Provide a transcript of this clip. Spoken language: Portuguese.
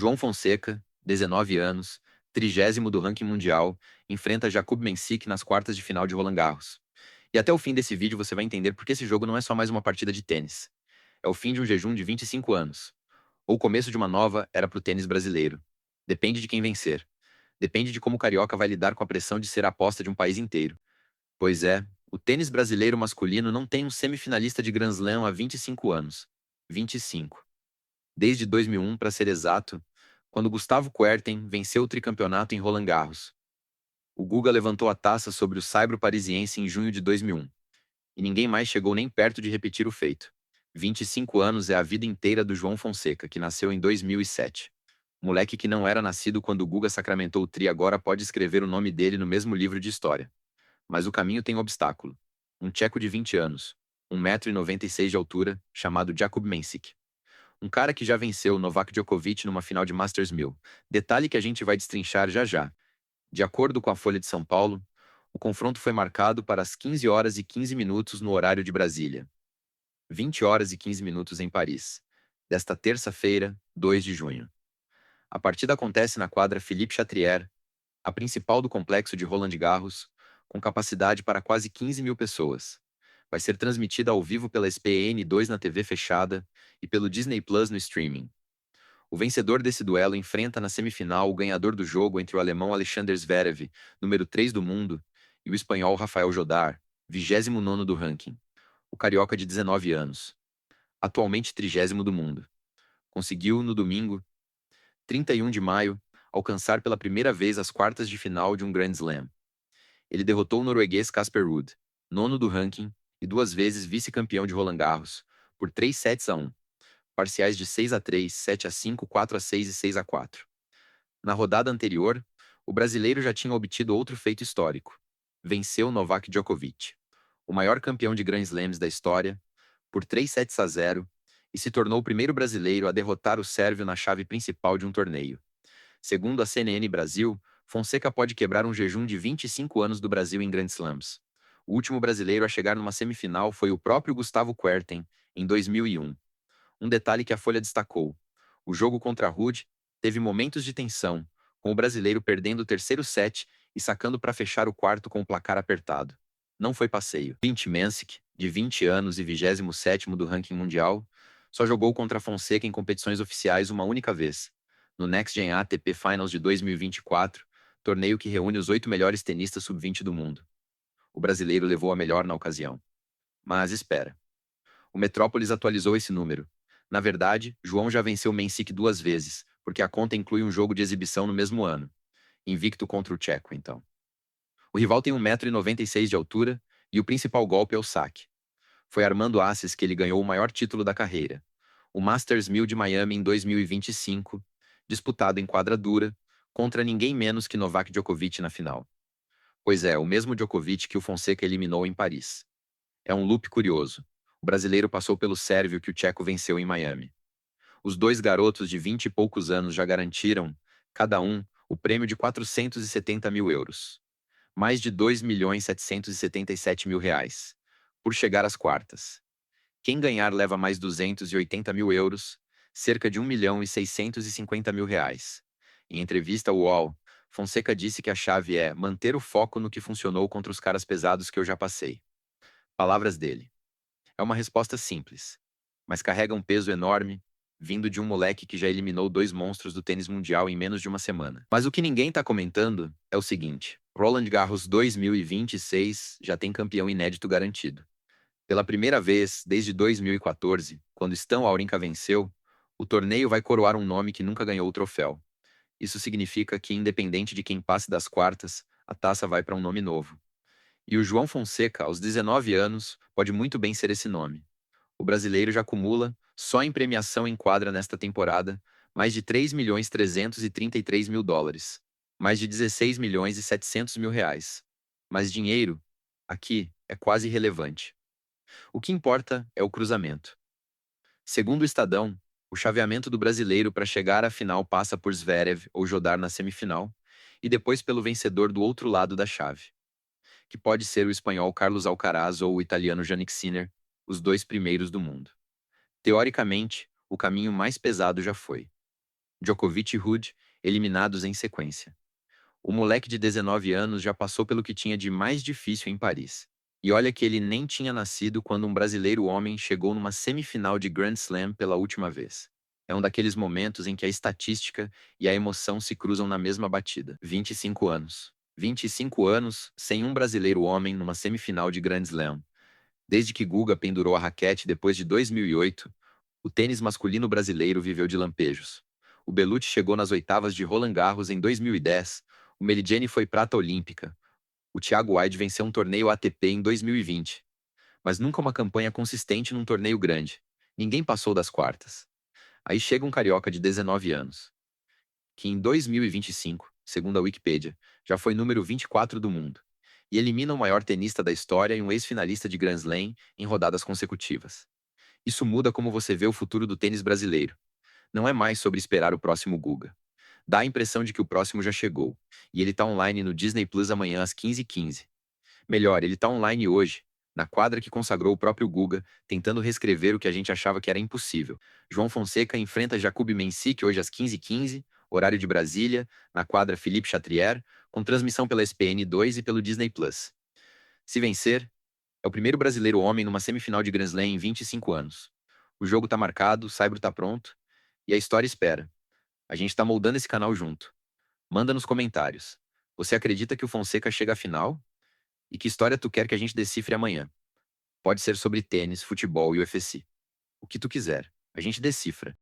João Fonseca, 19 anos, 30º do ranking mundial, enfrenta Jakub Mensik nas quartas de final de Roland Garros. E até o fim desse vídeo você vai entender por que esse jogo não é só mais uma partida de tênis. É o fim de um jejum de 25 anos. Ou o começo de uma nova era para o tênis brasileiro. Depende de quem vencer. Depende de como o carioca vai lidar com a pressão de ser a aposta de um país inteiro. Pois é, o tênis brasileiro masculino não tem um semifinalista de Grand Slam há 25 anos. 25. Desde 2001, para ser exato, quando Gustavo Kuerten venceu o tricampeonato em Roland Garros. O Guga levantou a taça sobre o saibro parisiense em junho de 2001. E ninguém mais chegou nem perto de repetir o feito. 25 anos é a vida inteira do João Fonseca, que nasceu em 2007. Moleque que não era nascido quando o Guga sacramentou o tri agora pode escrever o nome dele no mesmo livro de história. Mas o caminho tem um obstáculo. Um tcheco de 20 anos, 1,96 m de altura, chamado Jakub Mensik. Um cara que já venceu Novak Djokovic numa final de Masters 1000. Detalhe que a gente vai destrinchar já já. De acordo com a Folha de São Paulo, o confronto foi marcado para as 15 horas e 15 minutos no horário de Brasília. 20 horas e 15 minutos em Paris. Desta terça-feira, 2 de junho. A partida acontece na quadra Philippe Chatrier, a principal do complexo de Roland Garros, com capacidade para quase 15 mil pessoas. Vai ser transmitida ao vivo pela ESPN2 na TV fechada e pelo Disney Plus no streaming. O vencedor desse duelo enfrenta na semifinal o ganhador do jogo entre o alemão Alexander Zverev, número 3 do mundo, e o espanhol Rafael Jodar, 29º do ranking. O carioca de 19 anos, atualmente 30º do mundo. Conseguiu, no domingo, 31 de maio, alcançar pela primeira vez as quartas de final de um Grand Slam. Ele derrotou o norueguês Casper Ruud, nono do ranking e 2 vezes vice-campeão de Roland Garros, por 3-1, parciais de 6-3, 7-5, 4-6 e 6-4. Na rodada anterior, o brasileiro já tinha obtido outro feito histórico. Venceu Novak Djokovic, o maior campeão de Grand Slams da história, por 3-0 e se tornou o primeiro brasileiro a derrotar o sérvio na chave principal de um torneio. Segundo a CNN Brasil, Fonseca pode quebrar um jejum de 25 anos do Brasil em Grand Slams. O último brasileiro a chegar numa semifinal foi o próprio Gustavo Kuerten, em 2001. Um detalhe que a Folha destacou: o jogo contra Ruud teve momentos de tensão, com o brasileiro perdendo o terceiro set e sacando para fechar o quarto com o placar apertado. Não foi passeio. Mensik, de 20 anos e 27º do ranking mundial, só jogou contra Fonseca em competições oficiais uma única vez, no Next Gen ATP Finals de 2024, torneio que reúne os 8 melhores tenistas sub-20 do mundo. O brasileiro levou a melhor na ocasião. Mas espera. O Metrópolis atualizou esse número. Na verdade, João já venceu Mensik 2 vezes, porque a conta inclui um jogo de exibição no mesmo ano. Invicto contra o tcheco, então. O rival tem 1,96 m de altura e o principal golpe é o saque. Foi armando asses que ele ganhou o maior título da carreira, o Masters 1000 de Miami em 2025, disputado em quadra dura, contra ninguém menos que Novak Djokovic na final. Pois é, o mesmo Djokovic que o Fonseca eliminou em Paris. É um loop curioso. O brasileiro passou pelo sérvio que o tcheco venceu em Miami. Os dois garotos de 20 e poucos anos já garantiram, cada um, o prêmio de 470 mil euros. Mais de 2.777.000 reais, por chegar às quartas. Quem ganhar leva mais 280 mil euros, cerca de 1.650.000 reais. Em entrevista ao UOL, Fonseca disse que a chave é manter o foco no que funcionou contra os caras pesados que eu já passei. Palavras dele. É uma resposta simples, mas carrega um peso enorme, vindo de um moleque que já eliminou 2 monstros do tênis mundial em menos de uma semana. Mas o que ninguém tá comentando é o seguinte: Roland Garros 2026 já tem campeão inédito garantido. Pela primeira vez desde 2014, quando Stan Wawrinka venceu, o torneio vai coroar um nome que nunca ganhou o troféu. Isso significa que, independente de quem passe das quartas, a taça vai para um nome novo. E o João Fonseca, aos 19 anos, pode muito bem ser esse nome. O brasileiro já acumula, só em premiação em quadra nesta temporada, mais de 3.333.000 dólares. Mais de 16.700.000 reais. Mas dinheiro, aqui, é quase irrelevante. O que importa é o cruzamento. Segundo o Estadão, o chaveamento do brasileiro para chegar à final passa por Zverev ou Jodar na semifinal, e depois pelo vencedor do outro lado da chave, que pode ser o espanhol Carlos Alcaraz ou o italiano Jannik Sinner, os 2 primeiros do mundo. Teoricamente, o caminho mais pesado já foi. Djokovic e Ruud, eliminados em sequência. O moleque de 19 anos já passou pelo que tinha de mais difícil em Paris. E olha que ele nem tinha nascido quando um brasileiro homem chegou numa semifinal de Grand Slam pela última vez. É um daqueles momentos em que a estatística e a emoção se cruzam na mesma batida. 25 anos. 25 anos sem um brasileiro homem numa semifinal de Grand Slam. Desde que Guga pendurou a raquete depois de 2008, o tênis masculino brasileiro viveu de lampejos. O Belucci chegou nas oitavas de Roland Garros em 2010, o Meligeni foi prata olímpica, o Thiago White venceu um torneio ATP em 2020, mas nunca uma campanha consistente num torneio grande. Ninguém passou das quartas. Aí chega um carioca de 19 anos, que em 2025, segundo a Wikipedia, já foi número 24 do mundo, e elimina o maior tenista da história e um ex-finalista de Grand Slam em rodadas consecutivas. Isso muda como você vê o futuro do tênis brasileiro. Não é mais sobre esperar o próximo Guga. Dá a impressão de que o próximo já chegou, e ele tá online no Disney Plus amanhã às 15h15. Melhor, ele tá online hoje, na quadra que consagrou o próprio Guga, tentando reescrever o que a gente achava que era impossível. João Fonseca enfrenta Jakub Mensik hoje às 15h15, horário de Brasília, na quadra Philippe Chatrier, com transmissão pela ESPN2 e pelo Disney Plus. Se vencer, é o primeiro brasileiro homem numa semifinal de Grand Slam em 25 anos. O jogo tá marcado, o Saibro tá pronto, e a história espera. A gente tá moldando esse canal junto. Manda nos comentários. Você acredita que o Fonseca chega à final? E que história tu quer que a gente decifre amanhã? Pode ser sobre tênis, futebol e UFC. O que tu quiser. A gente decifra.